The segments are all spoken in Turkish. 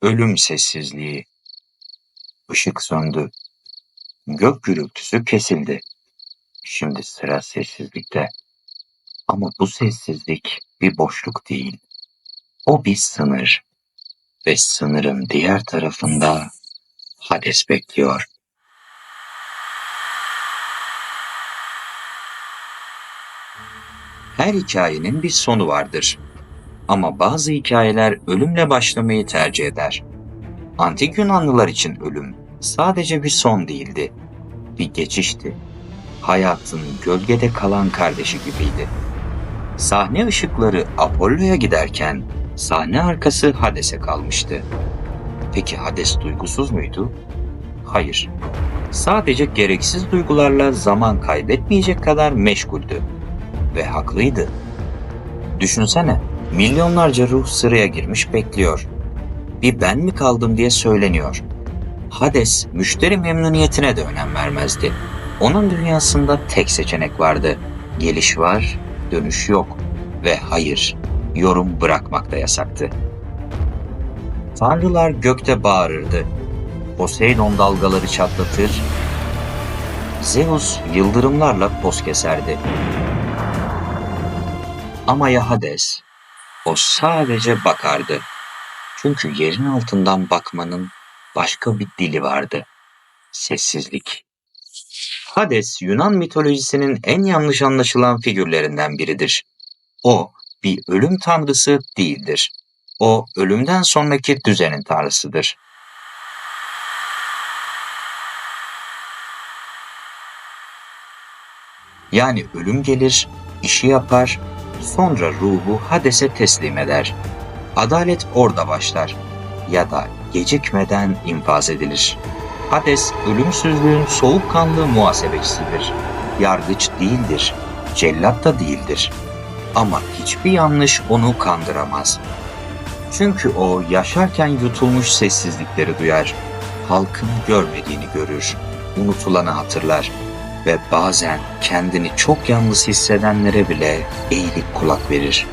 Ölüm sessizliği. Işık söndü. Gök gürültüsü kesildi. Şimdi sıra sessizlikte. Ama bu sessizlik bir boşluk değil. O bir sınır. Ve sınırın diğer tarafında Hades bekliyor. Her hikayenin bir sonu vardır. Ama bazı hikayeler ölümle başlamayı tercih eder. Antik Yunanlılar için ölüm sadece bir son değildi. Bir geçişti. Hayatın gölgede kalan kardeşi gibiydi. Sahne ışıkları Apollo'ya giderken sahne arkası Hades'e kalmıştı. Peki Hades duygusuz muydu? Hayır. Sadece gereksiz duygularla zaman kaybetmeyecek kadar meşguldü. Ve haklıydı. Düşünsene, milyonlarca ruh sıraya girmiş bekliyor. Bir ben mi kaldım diye söyleniyor. Hades müşteri memnuniyetine de önem vermezdi. Onun dünyasında tek seçenek vardı. Geliş var, dönüş yok. Ve hayır, yorum bırakmak da yasaktı. Tanrılar gökte bağırırdı. Poseidon dalgaları çatlatır. Zeus yıldırımlarla poz keserdi. Ama ya Hades? O sadece bakardı. Çünkü yerin altından bakmanın başka bir dili vardı. Sessizlik. Hades, Yunan mitolojisinin en yanlış anlaşılan figürlerinden biridir. O, bir ölüm tanrısı değildir. O, ölümden sonraki düzenin tanrısıdır. Yani ölüm gelir, işi yapar, sonra ruhu Hades'e teslim eder. Adalet orada başlar ya da gecikmeden infaz edilir. Hades, ölümsüzlüğün soğukkanlı muhasebecisidir. Yargıç değildir, cellat da değildir. Ama hiçbir yanlış onu kandıramaz. Çünkü o yaşarken yutulmuş sessizlikleri duyar. Halkın görmediğini görür, unutulanı hatırlar ve bazen kendini çok yalnız hissedenlere bile eğilip kulak verir.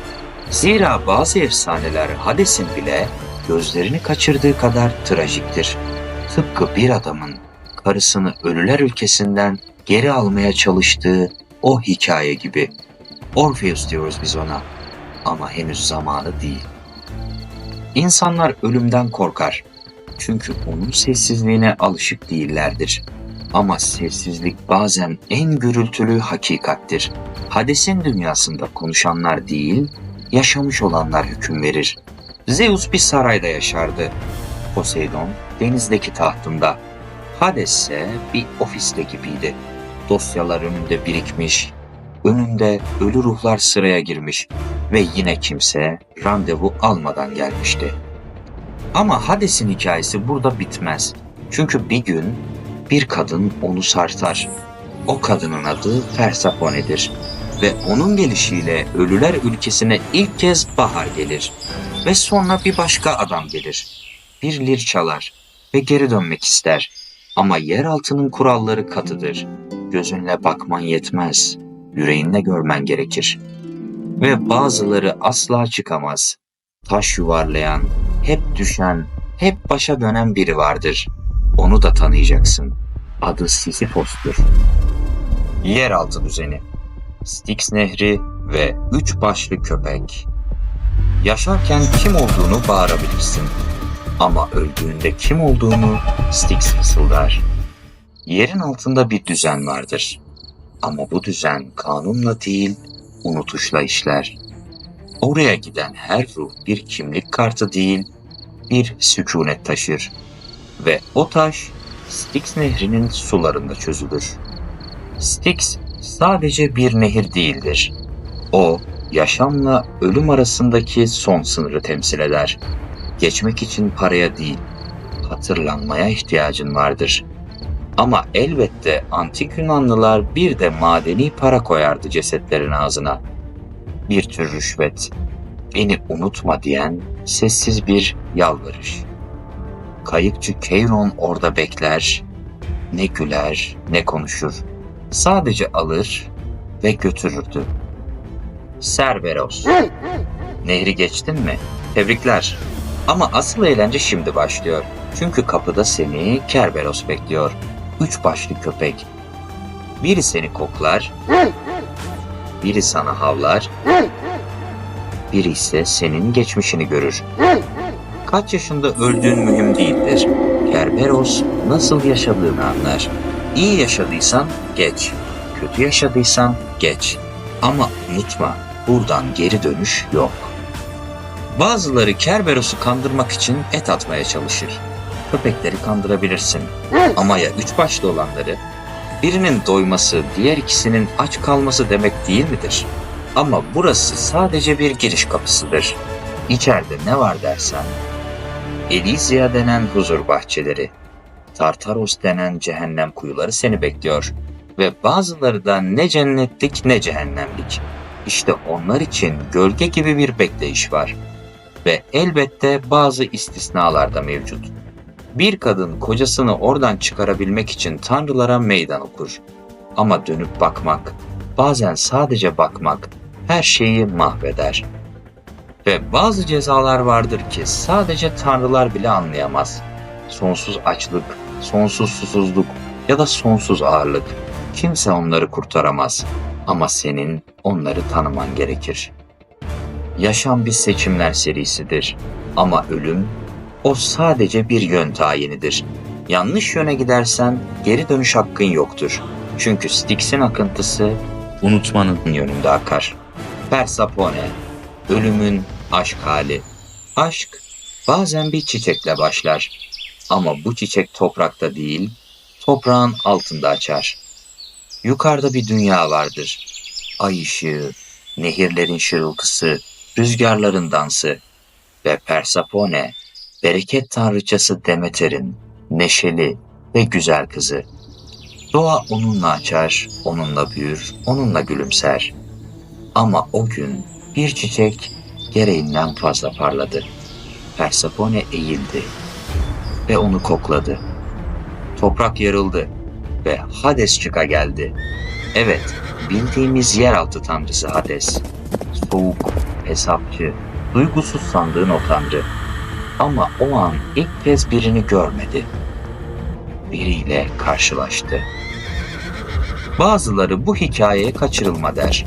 Zira bazı efsaneler Hades'in bile gözlerini kaçırdığı kadar trajiktir. Tıpkı bir adamın karısını ölüler ülkesinden geri almaya çalıştığı o hikaye gibi. Orpheus diyoruz biz ona ama henüz zamanı değil. İnsanlar ölümden korkar. Çünkü onun sessizliğine alışık değillerdir. Ama sessizlik bazen en gürültülü hakikattir. Hades'in dünyasında konuşanlar değil, yaşamış olanlar hüküm verir. Zeus bir sarayda yaşardı. Poseidon denizdeki tahtında. Hades ise bir ofiste gibiydi. Dosyalar önünde birikmiş, önünde ölü ruhlar sıraya girmiş ve yine kimse randevu almadan gelmişti. Ama Hades'in hikayesi burada bitmez. Çünkü bir gün bir kadın onu sartar. O kadının adı Persephone'dir ve onun gelişiyle ölüler ülkesine ilk kez bahar gelir. Ve sonra bir başka adam gelir. Bir lir çalar ve geri dönmek ister. Ama yeraltının kuralları katıdır. Gözünle bakman yetmez, yüreğinle görmen gerekir. Ve bazıları asla çıkamaz. Taş yuvarlayan, hep düşen, hep başa dönen biri vardır. Onu da tanıyacaksın. Adı Sisyphos'tur. Yeraltı düzeni. Styx Nehri ve 3 başlı köpek. Yaşarken kim olduğunu bağırabilirsin. Ama öldüğünde kim olduğunu Styx fısıldar. Yerin altında bir düzen vardır. Ama bu düzen kanunla değil, unutuşla işler. Oraya giden her ruh bir kimlik kartı değil, bir sükunet taşır. Ve o taş Styx Nehri'nin sularında çözülür. Styx sadece bir nehir değildir. O, yaşamla ölüm arasındaki son sınırı temsil eder. Geçmek için paraya değil, hatırlanmaya ihtiyacın vardır. Ama elbette antik Yunanlılar bir de madeni para koyardı cesetlerin ağzına. Bir tür rüşvet, beni unutma diyen sessiz bir yalvarış. Kayıkçı Keiron orada bekler, ne güler ne konuşur. Sadece alır ve götürürdü. Cerberos, nehri geçtin mi? Tebrikler. Ama asıl eğlence şimdi başlıyor. Çünkü kapıda seni Kerberos bekliyor. Üç başlı köpek. Biri seni koklar, biri sana havlar, biri ise senin geçmişini görür. Kaç yaşında öldüğün mühim değildir. Kerberos nasıl yaşadığını anlar. İyi yaşadıysan geç, kötü yaşadıysan geç. Ama unutma, buradan geri dönüş yok. Bazıları Kerberos'u kandırmak için et atmaya çalışır. Köpekleri kandırabilirsin. Ama ya üç başlı olanları? Birinin doyması, diğer ikisinin aç kalması demek değil midir? Ama burası sadece bir giriş kapısıdır. İçeride ne var dersen, Elysia denen huzur bahçeleri, Tartaros denen cehennem kuyuları seni bekliyor. Ve bazıları da ne cennetlik ne cehennemlik. İşte onlar için gölge gibi bir bekleyiş var. Ve elbette bazı istisnalar da mevcut. Bir kadın kocasını oradan çıkarabilmek için tanrılara meydan okur. Ama dönüp bakmak, bazen sadece bakmak her şeyi mahveder. Ve bazı cezalar vardır ki sadece tanrılar bile anlayamaz. Sonsuz açlık, sonsuz susuzluk ya da sonsuz ağırlık. Kimse onları kurtaramaz. Ama senin onları tanıman gerekir. Yaşam bir seçimler serisidir. Ama ölüm, o sadece bir yön tayinidir. Yanlış yöne gidersen geri dönüş hakkın yoktur. Çünkü Styx'in akıntısı unutmanın yönünde akar. Persepone, ölümün aşk hali. Aşk bazen bir çiçekle başlar. Ama bu çiçek toprakta değil, toprağın altında açar. Yukarıda bir dünya vardır. Ay ışığı, nehirlerin şırıltısı, rüzgarların dansı ve Persepone, bereket tanrıçası Demeter'in neşeli ve güzel kızı. Doğa onunla açar, onunla büyür, onunla gülümser. Ama o gün bir çiçek gereğinden fazla parladı. Persepone eğildi ve onu kokladı. Toprak yarıldı ve Hades çıka geldi. Evet, bildiğimiz yeraltı tanrısı Hades. Soğuk, hesapçı, duygusuz sandığın o tanrı. Ama o an ilk kez birini görmedi. Biriyle karşılaştı. Bazıları bu hikayeye kaçırılma der.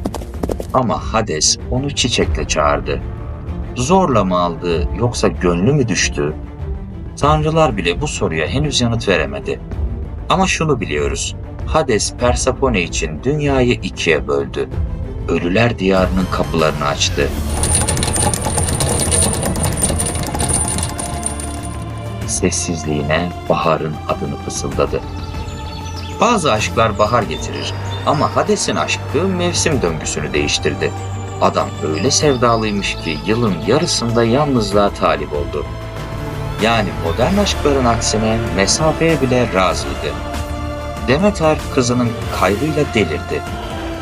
Ama Hades onu çiçekle çağırdı. Zorla mı aldı yoksa gönlü mü düştü? Tanrılar bile bu soruya henüz yanıt veremedi. Ama şunu biliyoruz. Hades Persepone için dünyayı ikiye böldü. Ölüler diyarının kapılarını açtı. Sessizliğine baharın adını fısıldadı. Bazı aşklar bahar getirir ama Hades'in aşkı mevsim döngüsünü değiştirdi. Adam öyle sevdalıymış ki yılın yarısında yalnızlığa talip oldu. Yani modern aşkların aksine mesafeye bile razıydı. Demeter kızının kaybıyla delirdi.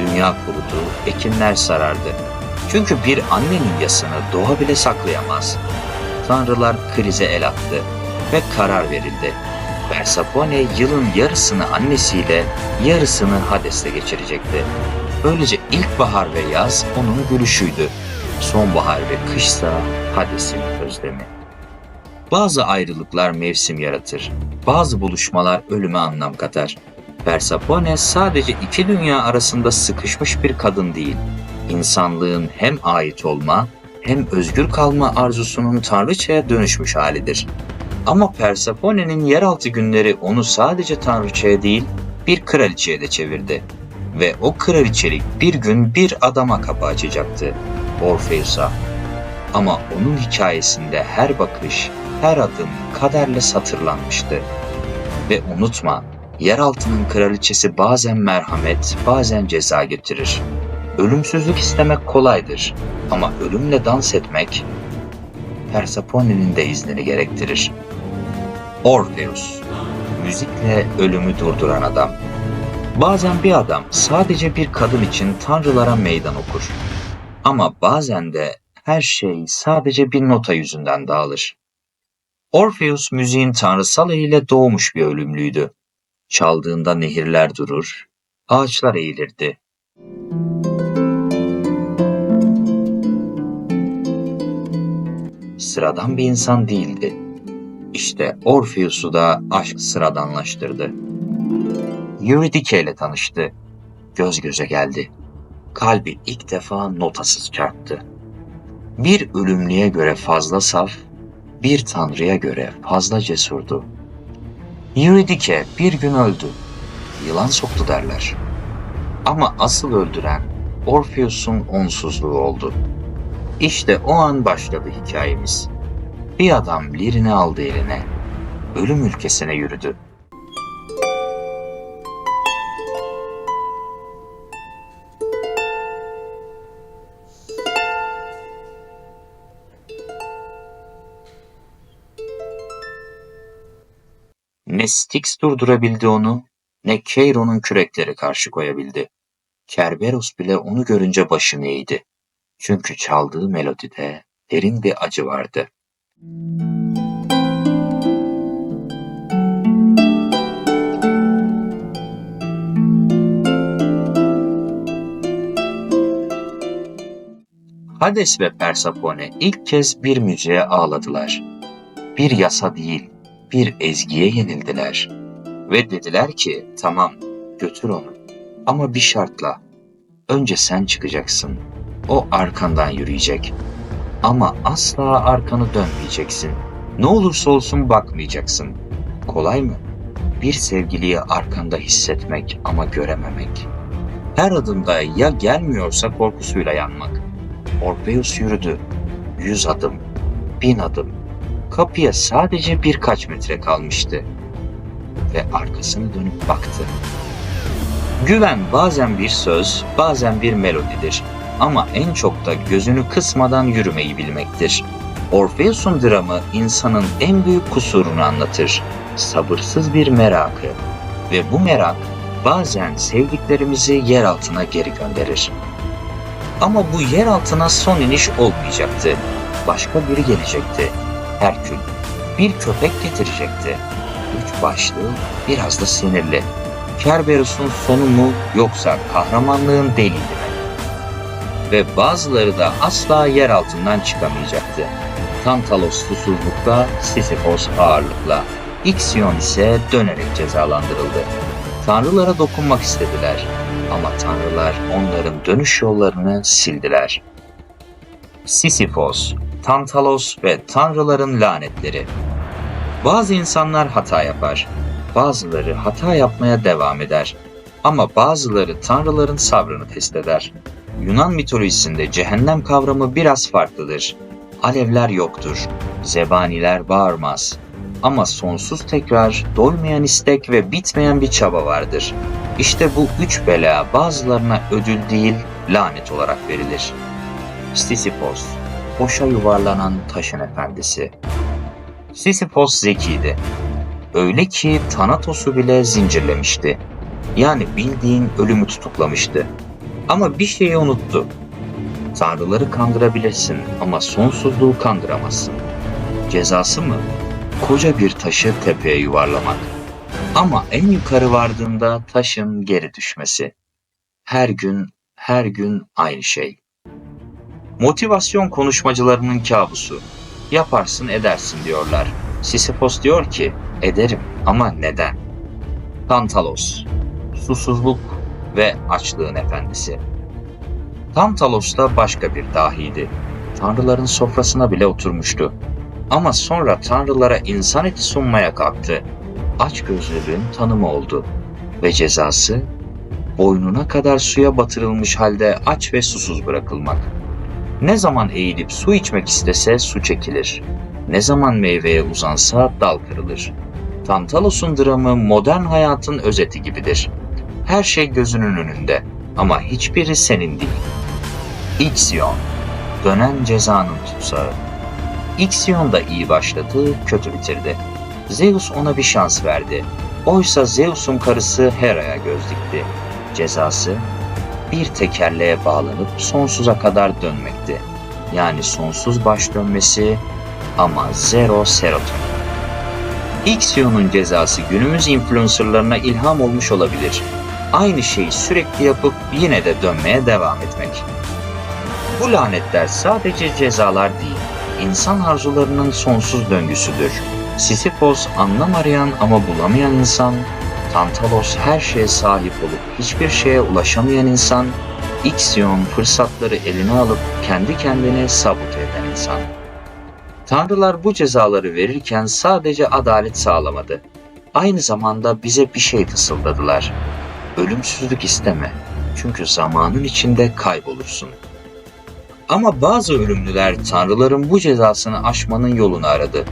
Dünya kurudu, ekinler sarardı. Çünkü bir annenin yasını doğa bile saklayamaz. Tanrılar krize el attı ve karar verildi. Persepone yılın yarısını annesiyle, yarısını Hades'le geçirecekti. Böylece ilkbahar ve yaz onun gülüşüydü. Sonbahar ve kışsa Hades'in özlemi. Bazı ayrılıklar mevsim yaratır. Bazı buluşmalar ölüme anlam katar. Persepone sadece iki dünya arasında sıkışmış bir kadın değil. İnsanlığın hem ait olma hem özgür kalma arzusunun tanrıçaya dönüşmüş halidir. Ama Persepone'nin yeraltı günleri onu sadece tanrıçaya değil, bir kraliçeye de çevirdi. Ve o kraliçelik bir gün bir adama kapı açacaktı, Orpheus'a. Ama onun hikayesinde her bakış, her adım kaderle satırlanmıştı. Ve unutma, yeraltının kraliçesi bazen merhamet, bazen ceza getirir. Ölümsüzlük istemek kolaydır ama ölümle dans etmek Persepone'nin de iznini gerektirir. Orpheus, müzikle ölümü durduran adam. Bazen bir adam sadece bir kadın için tanrılara meydan okur. Ama bazen de her şey sadece bir nota yüzünden dağılır. Orpheus müziğin tanrısal eliyle doğmuş bir ölümlüydü. Çaldığında nehirler durur, ağaçlar eğilirdi. sıradan bir insan değildi. İşte Orpheus'u da aşk sıradanlaştırdı. Eurydice ile tanıştı. Göz göze geldi. Kalbi ilk defa notasız çarptı. Bir ölümlüye göre fazla saf, bir tanrıya göre fazla cesurdu. Eurydice bir gün öldü. Yılan soktu derler. Ama asıl öldüren Orpheus'un onsuzluğu oldu. İşte o an başladı hikayemiz. Bir adam lirini aldı eline, ölüm ülkesine yürüdü. Ne Styx durdurabildi onu, ne Cheiron'un kürekleri karşı koyabildi. Kerberos bile onu görünce başını eğdi. Çünkü çaldığı melodide derin bir acı vardı. Hades ve Persefone ilk kez bir müziğe ağladılar. Bir yasa değil, bir ezgiye yenildiler. Ve dediler ki, tamam, götür onu. Ama bir şartla. Önce sen çıkacaksın. O arkandan yürüyecek. Ama asla arkanı dönmeyeceksin. Ne olursa olsun bakmayacaksın. Kolay mı? Bir sevgiliyi arkanda hissetmek ama görememek. Her adımda ya gelmiyorsa korkusuyla yanmak. Orpheus yürüdü. 100 adım, 1000 adım. Kapıya sadece birkaç metre kalmıştı. Ve arkasını dönüp baktı. Güven bazen bir söz, bazen bir melodidir. Ama en çok da gözünü kısmadan yürümeyi bilmektir. Orpheus'un dramı insanın en büyük kusurunu anlatır. Sabırsız bir merakı. Ve bu merak bazen sevdiklerimizi yer altına geri gönderir. Ama bu yer altına son iniş olmayacaktı. Başka biri gelecekti. Herkül. Bir köpek getirecekti. 3 başlı, biraz da sinirli. Kerberos'un sonu mu yoksa kahramanlığın delili mi? Ve bazıları da asla yer altından çıkamayacaktı. Tantalos susuzlukla, Sisyphos ağırlıkla, Ixion ise dönerek cezalandırıldı. Tanrılara dokunmak istediler ama tanrılar onların dönüş yollarını sildiler. Sisyphos, Tantalos ve tanrıların lanetleri. Bazı insanlar hata yapar, bazıları hata yapmaya devam eder ama bazıları tanrıların sabrını test eder. Yunan mitolojisinde cehennem kavramı biraz farklıdır. Alevler yoktur, zebaniler bağırmaz. Ama sonsuz tekrar, doymayan istek ve bitmeyen bir çaba vardır. İşte bu 3 bela bazılarına ödül değil, lanet olarak verilir. Sisyphos, boşa yuvarlanan taşın efendisi. Sisyphos zekiydi. Öyle ki Thanatos'u bile zincirlemişti. Yani bildiğin ölümü tutuklamıştı. Ama bir şeyi unuttu. Tanrıları kandırabilirsin ama sonsuzluğu kandıramazsın. Cezası mı? Koca bir taşı tepeye yuvarlamak. Ama en yukarı vardığında taşın geri düşmesi. Her gün aynı şey. Motivasyon konuşmacılarının kabusu. Yaparsın edersin diyorlar. Sisyphos diyor ki, ederim ama neden? Tantalos, susuzluk ve açlığın efendisi. Tantalos da başka bir dahiydi. Tanrıların sofrasına bile oturmuştu. Ama sonra tanrılara insan eti sunmaya kalktı. Açgözlülüğün tanımı oldu. Ve cezası, boynuna kadar suya batırılmış halde aç ve susuz bırakılmak. Ne zaman eğilip su içmek istese su çekilir. Ne zaman meyveye uzansa dal kırılır. Tantalos'un dramı modern hayatın özeti gibidir. Her şey gözünün önünde ama hiçbiri senin değil. Ixion, dönen cezanın tutsağı. Ixion da iyi başladı, kötü bitirdi. Zeus ona bir şans verdi. Oysa Zeus'un karısı Hera'ya göz dikti. Cezası, bir tekerleğe bağlanıp sonsuza kadar dönmekti. Yani sonsuz baş dönmesi ama zero serotonin. Ixion'un cezası günümüz influencerlarına ilham olmuş olabilir. Aynı şeyi sürekli yapıp yine de dönmeye devam etmek. Bu lanetler sadece cezalar değil, insan arzularının sonsuz döngüsüdür. Sisyphos anlam arayan ama bulamayan insan, Tantalos her şeye sahip olup hiçbir şeye ulaşamayan insan, Ixion fırsatları eline alıp kendi kendine sabote eden insan. Tanrılar bu cezaları verirken sadece adalet sağlamadı. Aynı zamanda bize bir şey fısıldadılar. Ölümsüzlük isteme, çünkü zamanın içinde kaybolursun. Ama bazı ölümlüler tanrıların bu cezasını aşmanın yolunu aradı.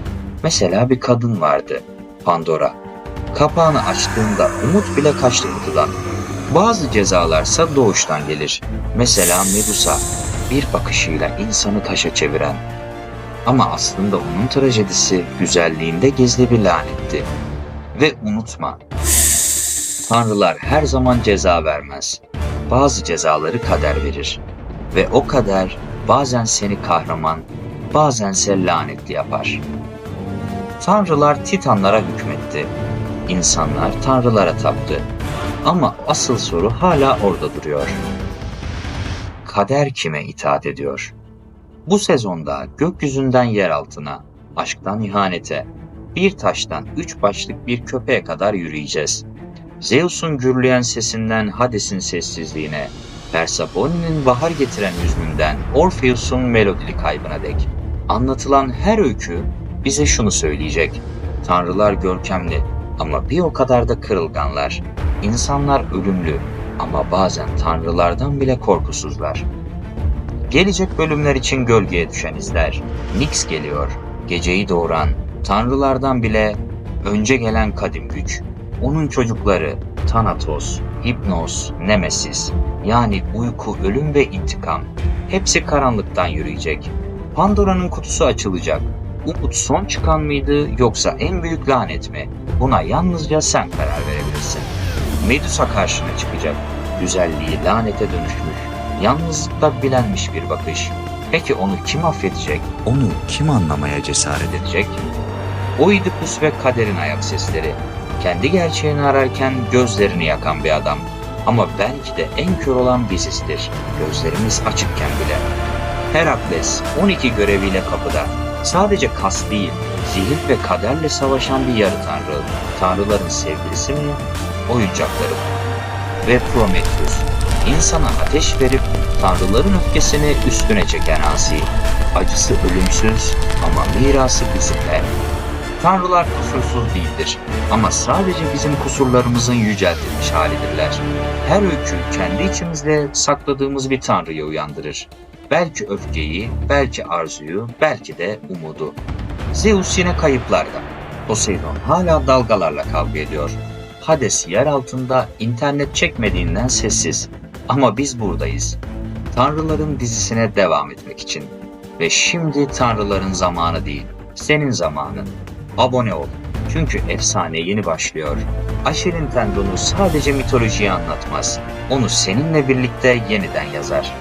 Mesela bir kadın vardı, Pandora. Kapağını açtığında umut bile kaçtı kutudan. Bazı cezalarsa doğuştan gelir. Mesela Medusa, bir bakışıyla insanı taşa çeviren. Ama aslında onun trajedisi güzelliğinde gizli bir lanetti. Ve unutma, tanrılar her zaman ceza vermez. Bazı cezaları kader verir. Ve o kader bazen seni kahraman, bazense lanetli yapar. Tanrılar Titanlara hükmetti. İnsanlar tanrılara taptı. Ama asıl soru hala orada duruyor. Kader kime itaat ediyor? Bu sezonda gökyüzünden yer altına, aşktan ihanete, bir taştan 3 başlık bir köpeğe kadar yürüyeceğiz. Zeus'un gürleyen sesinden Hades'in sessizliğine, Persephone'nin bahar getiren hüznünden Orpheus'un melodili kaybına dek. Anlatılan her öykü bize şunu söyleyecek: tanrılar görkemli ama bir o kadar da kırılganlar. İnsanlar ölümlü ama bazen tanrılardan bile korkusuzlar. Gelecek bölümler için gölgeye düşen izler. Nyx geliyor, geceyi doğuran, tanrılardan bile önce gelen kadim güç. Onun çocukları Thanatos, Hypnos, Nemesis, yani uyku, ölüm ve intikam. Hepsi karanlıktan yürüyecek. Pandora'nın kutusu açılacak. Umut son çıkan mıydı yoksa en büyük lanet mi? Buna yalnızca sen karar verebilirsin. Medusa karşına çıkacak. Güzelliği lanete dönüşmüş. Yalnızlıkta bilenmiş bir bakış. Peki onu kim affedecek? Onu kim anlamaya cesaret edecek? Oidipus ve kaderin ayak sesleri. Kendi gerçeğini ararken gözlerini yakan bir adam. Ama belki de en kör olan bizizdir. Gözlerimiz açıkken bile. Herakles 12 göreviyle kapıda. Sadece kas değil, zihin ve kaderle savaşan bir yarı tanrı. Tanrıların sevgilisi mi? Oyuncakları mı? Ve Prometheus, insana ateş verip tanrıların öfkesini üstüne çeken asi. Acısı ölümsüz ama mirası bizimle. Tanrılar kusursuz değildir ama sadece bizim kusurlarımızın yüceltilmiş halidirler. Her öykü kendi içimizde sakladığımız bir tanrıyı uyandırır. Belki öfkeyi, belki arzuyu, belki de umudu. Zeus yine kayıplarda. Poseidon hala dalgalarla kavga ediyor. Hades yer altında, internet çekmediğinden sessiz. Ama biz buradayız. Tanrıların dizisine devam etmek için. Ve şimdi tanrıların zamanı değil, senin zamanın. Abone ol. Çünkü efsane yeni başlıyor. Aşil'in tendonu sadece mitolojiyi anlatmaz. Onu seninle birlikte yeniden yazar.